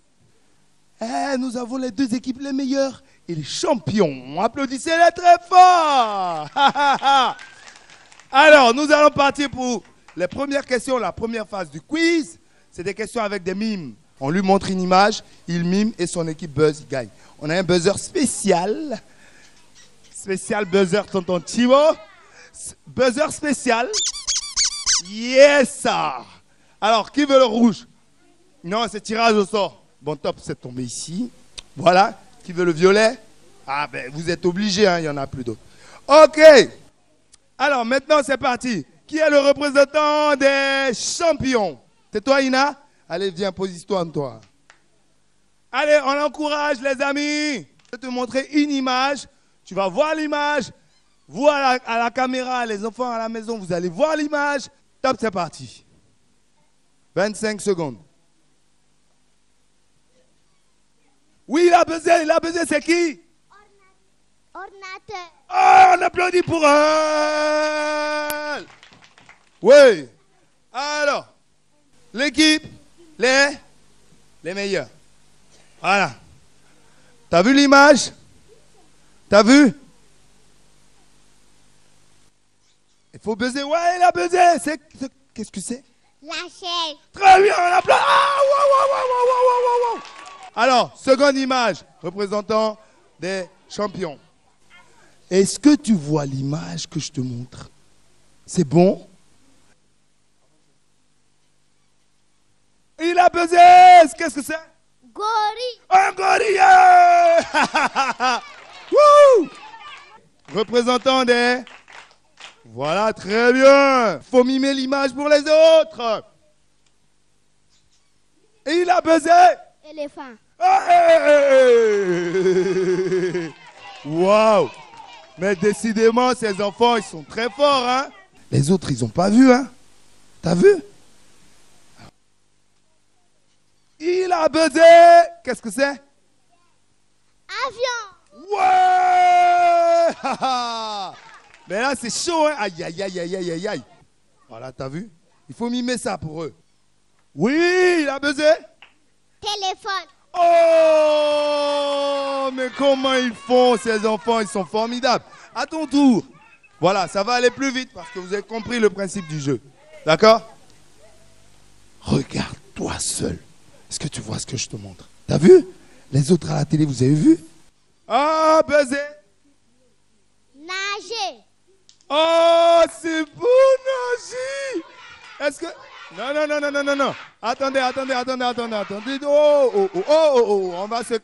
Nous avons les deux équipes les meilleures et les champions. Applaudissez-les très fort. Alors, nous allons partir pour les premières questions, la première phase du quiz. C'est des questions avec des mimes. On lui montre une image, il mime et son équipe buzz, il gagne. On a un buzzer spécial. Spécial buzzer, Tonton Thibaut. Buzzer spécial. Yes, sir. Alors, qui veut le rouge? Non, c'est tirage au sort. Bon, top, c'est tombé ici. Voilà. Qui veut le violet? Ah, ben, vous êtes obligés, hein, il n'y en a plus d'autres. Ok. Alors, maintenant, c'est parti. Qui est le représentant des champions? C'est toi, Ina? Allez, viens, pose-toi en toi. Allez, on encourage, les amis. Je vais te montrer une image. Tu vas voir l'image. Vous, à la caméra, les enfants à la maison, vous allez voir l'image. Top, c'est parti. 25 secondes. Oui, il a buzzé, c'est qui? Ordinateur. Oh, on applaudit pour elle. Oui. Alors, l'équipe, les meilleurs. Voilà. T'as vu l'image? T'as vu? Il faut buzzer. Ouais, il a buzzé. Qu'est-ce que c'est? La chaise. Très bien, on applaudit. Ah, wow. Alors, seconde image, représentant des champions. Est-ce que tu vois l'image que je te montre? C'est bon? Il a buzzé. Qu'est-ce que c'est? Gorille. Un gorille. Wouh! Représentant des... Voilà, très bien. Faut mimer l'image pour les autres. Et il a buzzé. Éléphant. Hey! Waouh! Mais décidément, ces enfants, ils sont très forts, hein? Les autres, ils n'ont pas vu, hein? T'as vu? Il a buzzé! Qu'est-ce que c'est? Avion. Ouais! Mais là, c'est chaud, hein? Aïe, aïe, aïe, aïe, aïe, aïe, aïe. Voilà, t'as vu? Il faut mimer ça pour eux. Oui, il a buzzé? Téléphone. Oh, mais comment ils font, ces enfants? Ils sont formidables. À ton tour. Voilà, ça va aller plus vite parce que vous avez compris le principe du jeu. D'accord? Regarde-toi seul. Est-ce que tu vois ce que je te montre? T'as vu? Les autres à la télé, vous avez vu? Ah, buzzer. Nager. Oh, c'est beau, nager. Est-ce que... Non. Attendez. Oh, on va se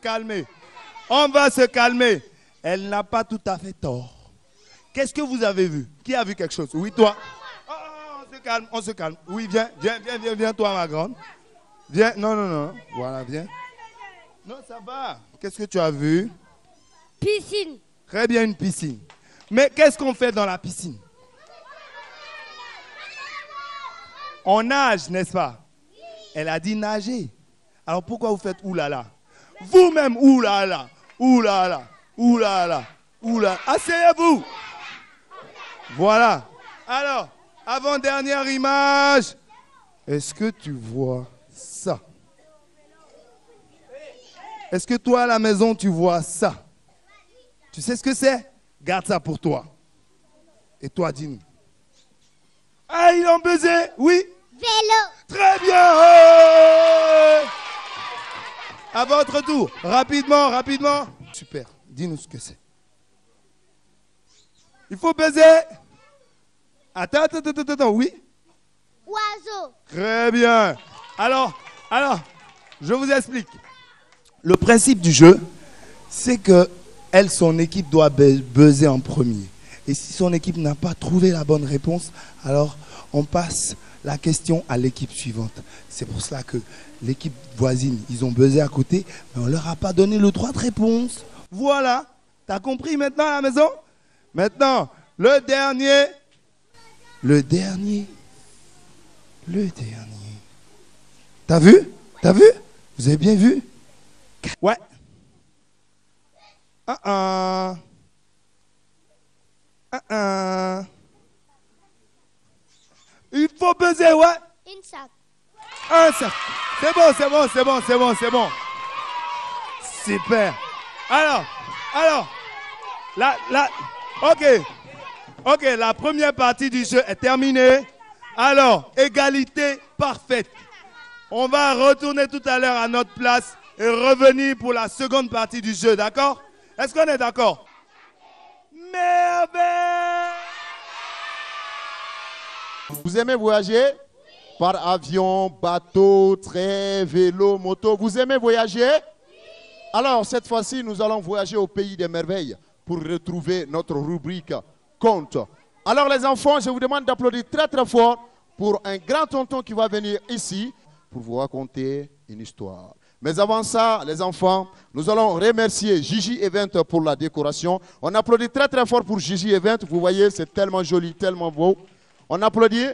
calmer. Elle n'a pas tout à fait tort. Qu'est-ce que vous avez vu? Qui a vu quelque chose? Oui, toi. Oh, calme, on se calme. Oui, viens, toi, ma grande. Viens, non. Voilà, viens. Non, ça va. Qu'est-ce que tu as vu? Piscine. Très bien, une piscine. Mais qu'est-ce qu'on fait dans la piscine? On nage, n'est-ce pas? Elle a dit nager. Alors pourquoi vous faites oulala? Vous-même, oulala, oulala, oulala, oulala. Asseyez-vous. Voilà. Alors, avant-dernière image. Est-ce que tu vois ça? Est-ce que toi, à la maison, tu vois ça? Tu sais ce que c'est? Garde ça pour toi. Et toi, dis-nous. Ah, ils ont buzzé, oui? Vélo. Très bien. Oh, à votre tour. Rapidement. Super. Dis-nous ce que c'est. Il faut baiser. Attends. Oui? Oiseau. Très bien. Alors, je vous explique. Le principe du jeu, c'est que son équipe doit buzzer en premier. Et si son équipe n'a pas trouvé la bonne réponse, alors on passe la question à l'équipe suivante. C'est pour cela que l'équipe voisine, ils ont buzzé à côté, mais on ne leur a pas donné le droit de réponse. Voilà. T'as compris maintenant à la maison? Maintenant, le dernier. T'as vu? Vous avez bien vu? Ouais. Il faut buzzer, ouais. Une sac. Un sac. C'est bon. Super. Alors. Ok, la première partie du jeu est terminée. Alors, égalité parfaite. On va retourner tout à l'heure à notre place et revenir pour la seconde partie du jeu, d'accord? Est-ce qu'on est d'accord? Merveille! Vous aimez voyager? Par avion, bateau, train, vélo, moto. Vous aimez voyager? Alors, cette fois-ci, nous allons voyager au pays des merveilles pour retrouver notre rubrique Conte. Alors, les enfants, je vous demande d'applaudir très très fort pour un grand tonton qui va venir ici pour vous raconter une histoire. Mais avant ça, les enfants, nous allons remercier Gigi Event pour la décoration. On applaudit très très fort pour Gigi Event. Vous voyez, c'est tellement joli, tellement beau. On applaudit.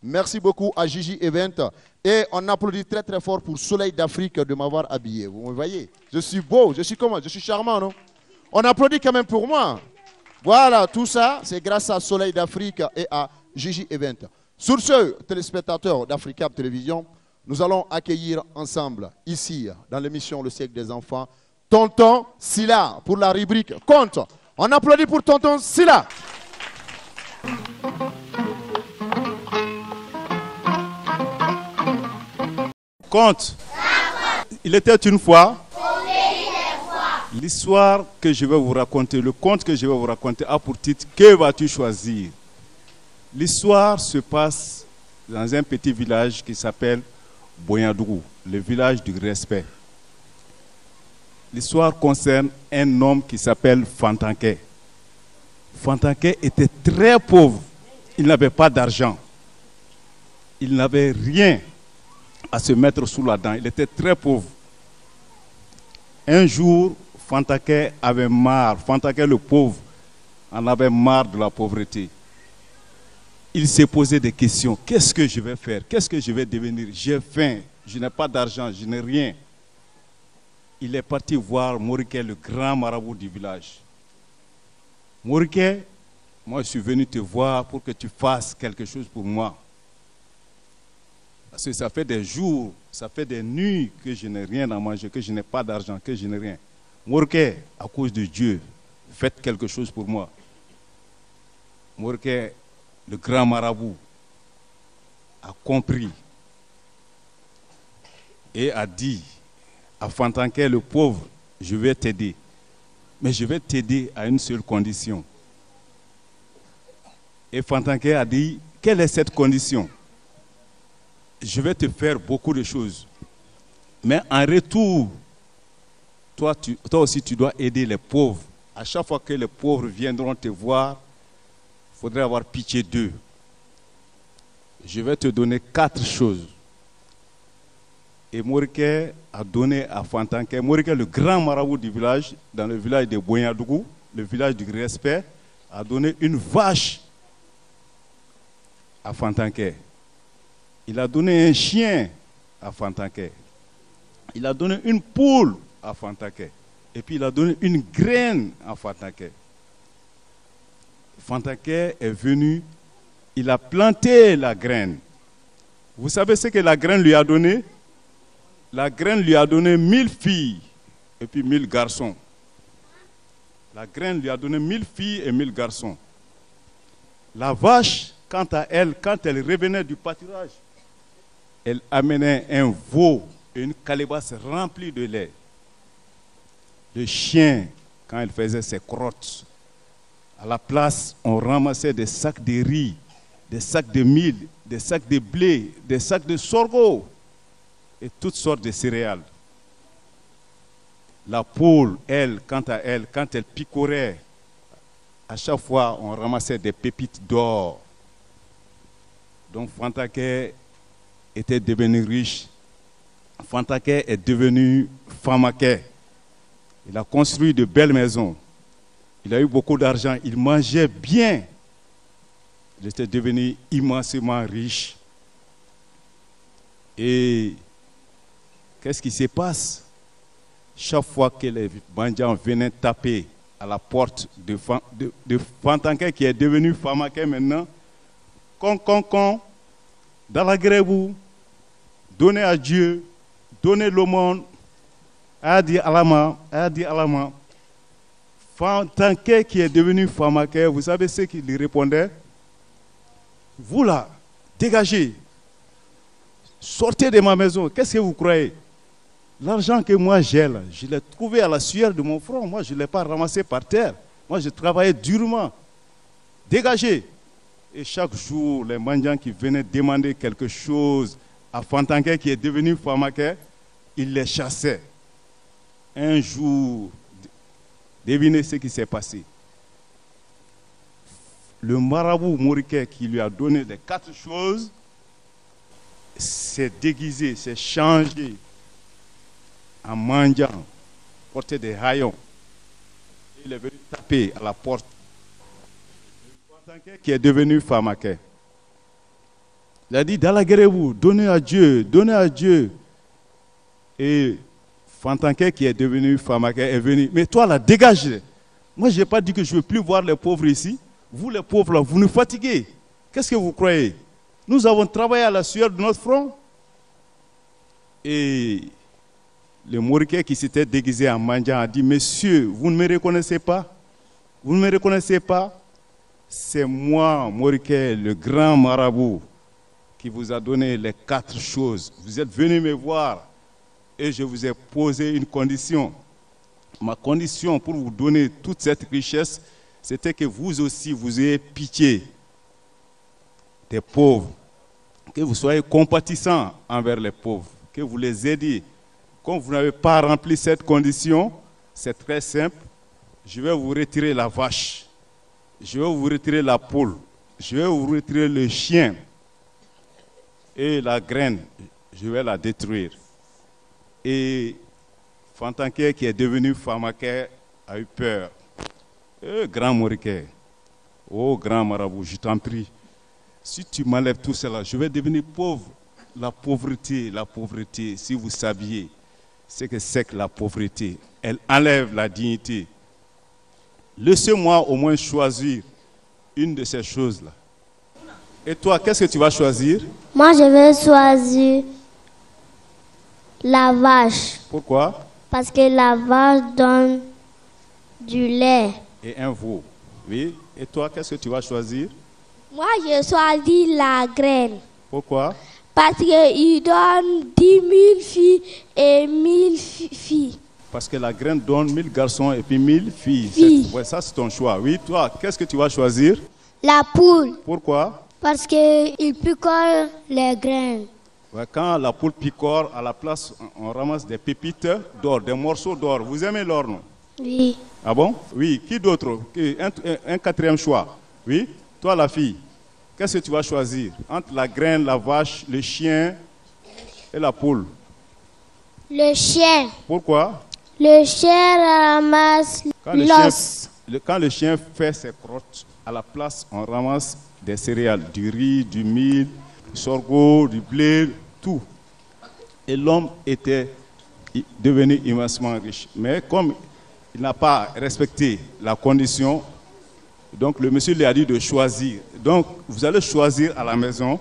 Merci beaucoup à Gigi Event. Et on applaudit très très fort pour Soleil d'Afrique de m'avoir habillé. Vous me voyez, je suis beau, je suis comment? Je suis charmant, non? On applaudit quand même pour moi. Voilà, tout ça, c'est grâce à Soleil d'Afrique et à Gigi Event. Sur ce, téléspectateurs d'Africa Télévision, nous allons accueillir ensemble, ici, dans l'émission Le siècle des enfants, Tonton Sila pour la rubrique Conte. On applaudit pour Tonton Sila. Conte. Il était une fois. L'histoire que je vais vous raconter, le conte que je vais vous raconter a pour titre « Que vas-tu choisir ?» L'histoire se passe dans un petit village qui s'appelle Boyadougou, le village du respect. L'histoire concerne un homme qui s'appelle Fantanké. Fantanké était très pauvre. Il n'avait pas d'argent. Il n'avait rien à se mettre sous la dent. Il était très pauvre. Un jour, Fantanké avait marre. Fantanké le pauvre en avait marre de la pauvreté. Il s'est posé des questions. Qu'est-ce que je vais faire? Qu'est-ce que je vais devenir? J'ai faim, je n'ai pas d'argent, je n'ai rien. Il est parti voir Moriké, le grand marabout du village. Moriké, moi je suis venu te voir pour que tu fasses quelque chose pour moi. Parce que ça fait des jours, ça fait des nuits que je n'ai rien à manger, que je n'ai pas d'argent, que je n'ai rien. Moriké, à cause de Dieu, faites quelque chose pour moi. Moriké, le grand marabout, a compris et a dit à Fantanké le pauvre, je vais t'aider. Mais je vais t'aider à une seule condition. Et Fantanké a dit, quelle est cette condition? Je vais te faire beaucoup de choses. Mais en retour, toi aussi tu dois aider les pauvres. À chaque fois que les pauvres viendront te voir, il faudrait avoir pitié d'eux. Je vais te donner 4 choses. Et Moriké a donné à Fantanké, Moriké, le grand marabout du village, dans le village de Boyadougou, le village du respect, a donné une vache à Fantanké. Il a donné un chien à Fantanké. Il a donné une poule à Fantanké. Et puis il a donné une graine à Fantanké. Fantanké est venu, il a planté la graine. Vous savez ce que la graine lui a donné? La graine lui a donné 1000 filles et puis 1000 garçons. La graine lui a donné 1000 filles et 1000 garçons. La vache, quant à elle, quand elle revenait du pâturage, elle amenait un veau et une calebasse remplie de lait. Le chien, quand il faisait ses crottes, à la place, on ramassait des sacs de riz, des sacs de mil, des sacs de blé, des sacs de sorgho et toutes sortes de céréales. La poule, elle, quant à elle, quand elle picorait, à chaque fois, on ramassait des pépites d'or. Donc Fantanké était devenu riche. Fantanké est devenu Famaké. Il a construit de belles maisons. Il a eu beaucoup d'argent. Il mangeait bien. Il était devenu immensément riche. Et qu'est-ce qui se passe? Chaque fois que les bandits venaient taper à la porte de Fantanké, qui est devenu Famaké maintenant, con, dans la grève, donnez à Dieu, donnez l'aumône, Adi Alama. Fantanké qui est devenu Famaké, vous savez ce qu'il lui répondait? Vous là, dégagez, sortez de ma maison, qu'est-ce que vous croyez? L'argent que moi j'ai là, je l'ai trouvé à la sueur de mon front, moi je ne l'ai pas ramassé par terre, moi je travaillais durement, dégagez. Et chaque jour, les mendiants qui venaient demander quelque chose à Fantanké qui est devenu Famaké, il les chassait. Un jour, devinez ce qui s'est passé. Le marabout Moriké qui lui a donné les 4 choses s'est déguisé, s'est changé en mendiant, porté des haillons. Il est venu taper à la porte. Fantanké qui est devenu Famaké. Il a dit, dans la guerre, donnez à Dieu, donnez à Dieu. Et Fantanké qui est devenu Famaké est venu. Mais toi là, dégage. Moi je n'ai pas dit que je ne veux plus voir les pauvres ici. Vous les pauvres là, vous nous fatiguez. Qu'est-ce que vous croyez? Nous avons travaillé à la sueur de notre front. Et le Moriké qui s'était déguisé en mendiant a dit, monsieur, vous ne me reconnaissez pas? Vous ne me reconnaissez pas? C'est moi, Moriké, le grand marabout, qui vous a donné les 4 choses. Vous êtes venu me voir et je vous ai posé une condition. Ma condition pour vous donner toute cette richesse, c'était que vous aussi, vous ayez pitié des pauvres, que vous soyez compatissants envers les pauvres, que vous les aidiez. Comme vous n'avez pas rempli cette condition, c'est très simple, je vais vous retirer la vache, je vais vous retirer la poule, je vais vous retirer le chien et la graine, je vais la détruire. Et Fantanké qui est devenu Famaké a eu peur. Grand Moriké, oh grand marabout, je t'en prie, si tu m'enlèves tout cela, je vais devenir pauvre. La pauvreté, si vous saviez ce que c'est que la pauvreté, elle enlève la dignité. Laissez-moi au moins choisir une de ces choses-là. Et toi, qu'est-ce que tu vas choisir? Moi, je vais choisir la vache. Pourquoi? Parce que la vache donne du lait. Et un veau. Oui. Et toi, qu'est-ce que tu vas choisir? Moi, je choisis la graine. Pourquoi? Parce qu'il donne 10 000 filles et 1000 filles. Parce que la graine donne 1000 garçons et puis 1000 filles. Ouais, ça, c'est ton choix. Oui, toi, qu'est-ce que tu vas choisir? La poule. Pourquoi? Parce qu'il picore les graines. Ouais, quand la poule picore, à la place, on ramasse des pépites d'or, des morceaux d'or. Vous aimez l'or, non? Oui. Ah bon? Oui. Qui d'autre? Un 4e choix. Oui? Toi, la fille. qu'est-ce que tu vas choisir? Entre la graine, la vache, le chien et la poule. Le chien. Pourquoi? Le chien ramasse l'os. Quand le chien fait ses crottes, à la place, on ramasse des céréales, du riz, du mil, du sorgho, du blé, tout. Et l'homme était devenu immensement riche. Mais comme il n'a pas respecté la condition, donc le monsieur lui a dit de choisir. Donc vous allez choisir à la maison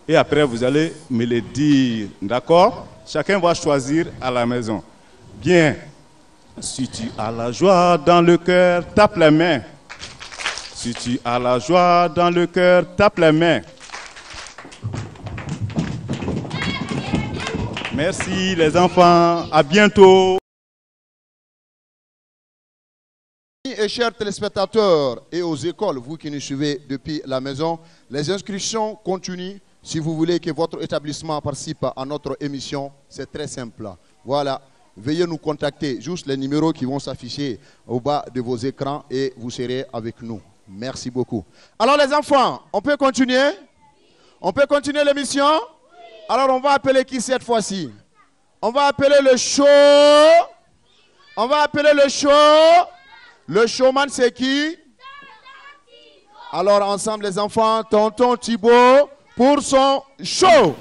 et après vous allez me le dire. D'accord? Chacun va choisir à la maison. Bien. Si tu as la joie dans le cœur, tape les mains. Si tu as la joie dans le cœur, tape les mains. Merci les enfants. À bientôt. Et chers téléspectateurs et aux écoles, vous qui nous suivez depuis la maison, les inscriptions continuent. Si vous voulez que votre établissement participe à notre émission, c'est très simple. Voilà, veuillez nous contacter, juste les numéros qui vont s'afficher au bas de vos écrans et vous serez avec nous. Merci beaucoup. Alors les enfants, on peut continuer? On peut continuer l'émission? Alors on va appeler qui cette fois-ci? On va appeler le show. On va appeler le show. Le showman, c'est qui? Alors, ensemble, les enfants, tonton Thibaut pour son show.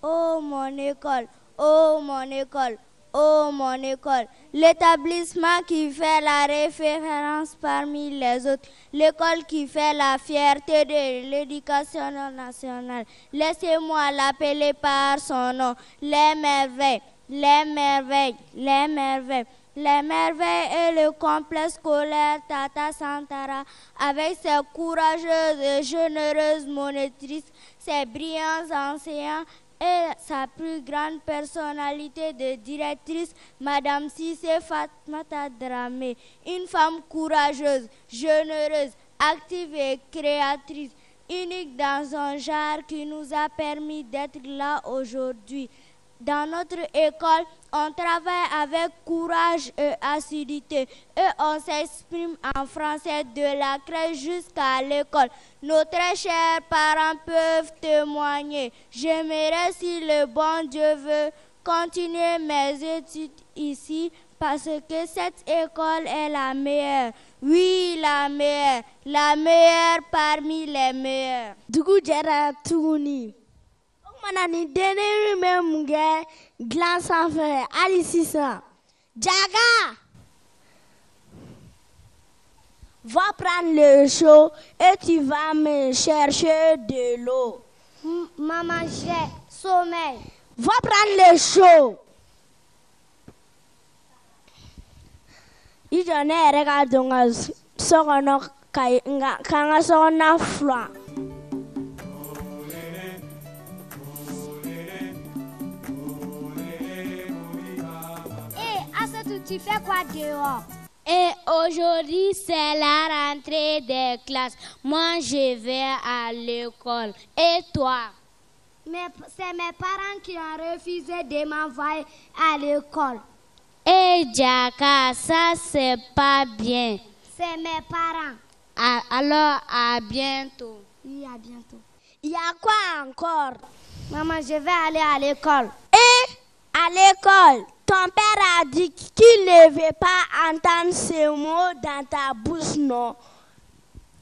Oh, mon école, oh, mon école. Oh, mon école, l'établissement qui fait la référence parmi les autres, l'école qui fait la fierté de l'éducation nationale. Laissez-moi l'appeler par son nom, les merveilles, les merveilles, les merveilles. Les merveilles et le complexe scolaire Tata Santara, avec ses courageuses et généreuses monitrices, ses brillants enseignants, et sa plus grande personnalité de directrice, Madame Cissé Fatmata Dramé, une femme courageuse, généreuse, active et créatrice, unique dans son genre qui nous a permis d'être là aujourd'hui. Dans notre école, on travaille avec courage et assiduité et on s'exprime en français de la crèche jusqu'à l'école. Nos très chers parents peuvent témoigner. J'aimerais, si le bon Dieu veut, continuer mes études ici parce que cette école est la meilleure. Oui, la meilleure parmi les meilleures. Dugu jara tuguni. Manani deneri memge glace en fer Alicissa. Jaga, va prendre le chaud et tu vas me chercher de l'eau. Maman, j'ai sommeil. Va prendre le chaud. Il y en a regardons sono kanga sona flan. Tu fais quoi dehors? Et aujourd'hui, c'est la rentrée des classes. Moi, je vais à l'école. Et toi? Mais c'est mes parents qui ont refusé de m'envoyer à l'école. Et Jaka, ça, c'est pas bien. C'est mes parents. Alors, à bientôt. Oui, à bientôt. Il y a quoi encore? Maman, je vais aller à l'école. Et à l'école? Ton père a dit qu'il ne veut pas entendre ces mots dans ta bouche, non?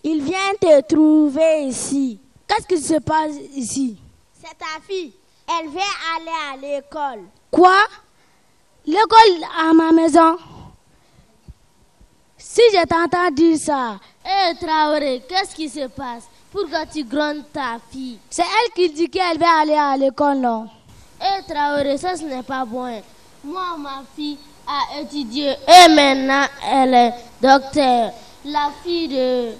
Il vient te trouver ici. Qu'est-ce qui se passe ici? C'est ta fille. Elle veut aller à l'école. Quoi? L'école à ma maison? Si je t'entends dire ça. Traoré, qu'est-ce qui se passe? Pourquoi tu grondes ta fille? C'est elle qui dit qu'elle veut aller à l'école, non? Traoré, ça ce n'est pas bon. Moi, ma fille a étudié et maintenant elle est docteur. La fille de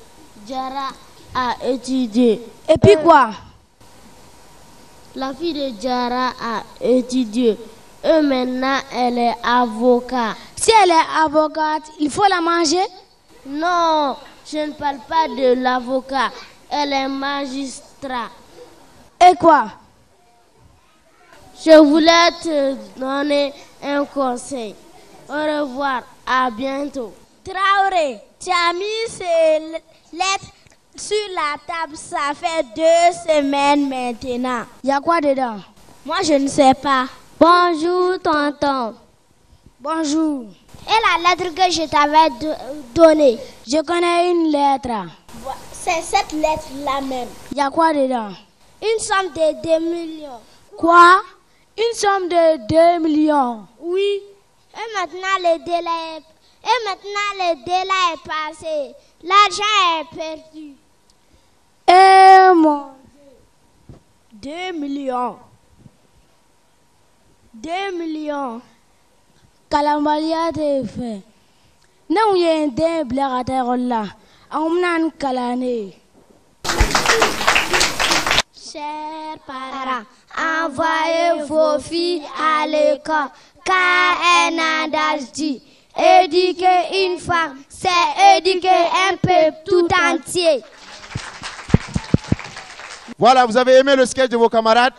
Jara a étudié. Et puis quoi? La fille de Jara a étudié et maintenant elle est avocate. Si elle est avocate, il faut la manger? Non, je ne parle pas de l'avocat. Elle est magistrat. Et quoi? Je voulais te donner un conseil. Au revoir, à bientôt. Traoré, tu as mis ces lettres sur la table, ça fait 2 semaines maintenant. Il y a quoi dedans? Moi, je ne sais pas. Bonjour, tonton. Bonjour. Et la lettre que je t'avais donnée? Je connais une lettre. C'est cette lettre-là même. Il y a quoi dedans? Une somme de 2 millions. Quoi? Une somme de 2 millions? Oui. Et maintenant, le délai est passé. L'argent est perdu. Eh mon Dieu. 2 millions. 2 millions. Kalambalia te fait. Non, il y a un dé blague à terre là. On kalane. Chers parents, envoyez vos filles à l'école, car un adage dit, éduquer une femme, c'est éduquer un peuple tout entier. Voilà, vous avez aimé le sketch de vos camarades?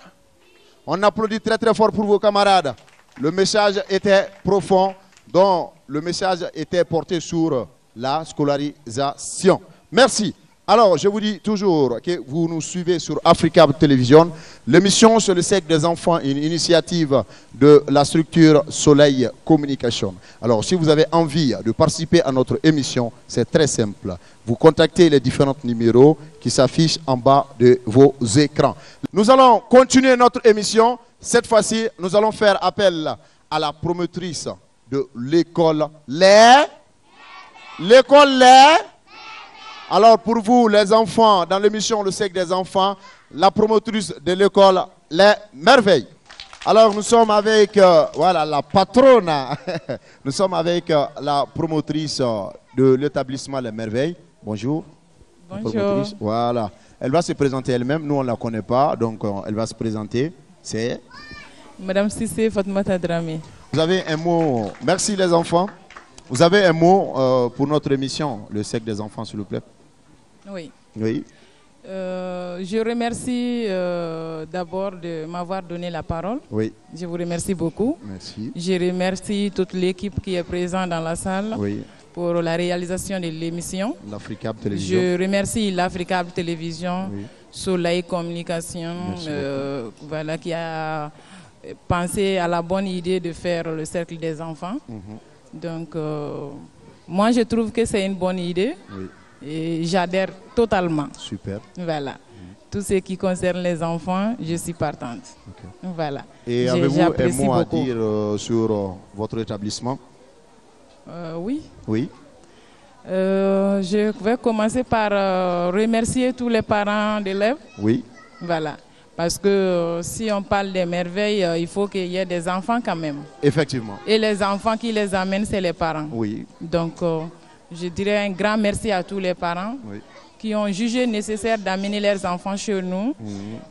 On applaudit très très fort pour vos camarades. Le message était profond, donc le message était porté sur la scolarisation. Merci. Alors, je vous dis toujours que vous nous suivez sur Africa Télévision. L'émission sur le sexe des enfants, une initiative de la structure Soleil Communication. Alors, si vous avez envie de participer à notre émission, c'est très simple. Vous contactez les différents numéros qui s'affichent en bas de vos écrans. Nous allons continuer notre émission. Cette fois-ci, nous allons faire appel à la promotrice de l'école L'école Alors pour vous, les enfants, dans l'émission Le Sexe des enfants, la promotrice de l'école Les Merveilles. Alors nous sommes avec voilà, la patronne, nous sommes avec la promotrice de l'établissement Les Merveilles. Bonjour. Bonjour. Voilà. Elle va se présenter elle-même, nous on ne la connaît pas, donc elle va se présenter. C'est Madame Sissé Fatmata Dramé. Vous avez un mot, merci les enfants. Vous avez un mot pour notre émission, Le Sexe des enfants, s'il vous plaît? Oui. Oui. Je remercie d'abord de m'avoir donné la parole. Oui. Je vous remercie beaucoup. Merci. Je remercie toute l'équipe qui est présente dans la salle pour la réalisation de l'émission. L'Africa Télévision. Je remercie l'Africa Télévision, oui. Soleil Communication, voilà, qui a pensé à la bonne idée de faire le cercle des enfants. Donc, moi, je trouve que c'est une bonne idée. Oui. Et j'adhère totalement. Super. Voilà. Tout ce qui concerne les enfants, je suis partante. Voilà. Et avez-vous un mot à dire sur votre établissement? Oui. Oui. Je vais commencer par remercier tous les parents d'élèves. Oui. Voilà. Parce que si on parle des merveilles, il faut qu'il y ait des enfants quand même. Effectivement. Et les enfants qui les amènent, c'est les parents. Oui. Donc, je dirais un grand merci à tous les parents qui ont jugé nécessaire d'amener leurs enfants chez nous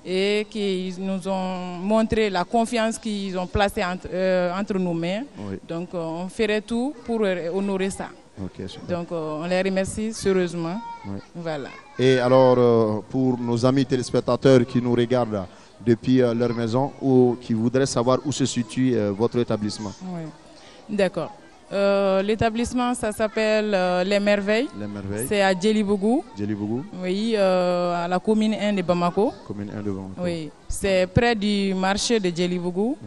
et qui nous ont montré la confiance qu'ils ont placée entre nos mains. Donc, on ferait tout pour honorer ça. Donc, on les remercie sérieusement. Voilà. Et alors, pour nos amis téléspectateurs qui nous regardent depuis leur maison ou qui voudraient savoir où se situe votre établissement. D'accord. L'établissement, ça s'appelle Les Merveilles. Les Merveilles. C'est à Djelibougou. Djelibougou. Oui, à la commune 1 de Bamako. Commune 1 de Bamako. Oui, c'est près du marché de Djelibougou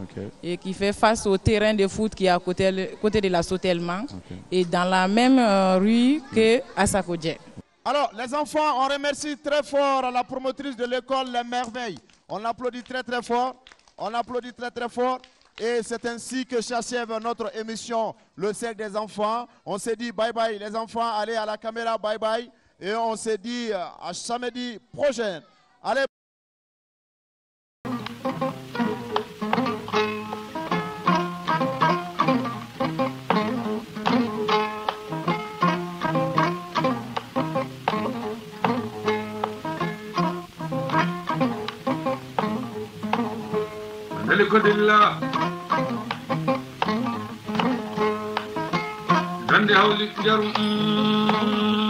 et qui fait face au terrain de foot qui est à côté de la Sotelman et dans la même rue que Assakodje. Alors, les enfants, on remercie très fort la promotrice de l'école Les Merveilles. On applaudit très très fort. On applaudit très très fort. Et c'est ainsi que s'achève notre émission Le Cercle des enfants. On s'est dit bye bye les enfants, allez à la caméra, bye bye. Et on s'est dit à samedi prochain. Allez. Hawli jarum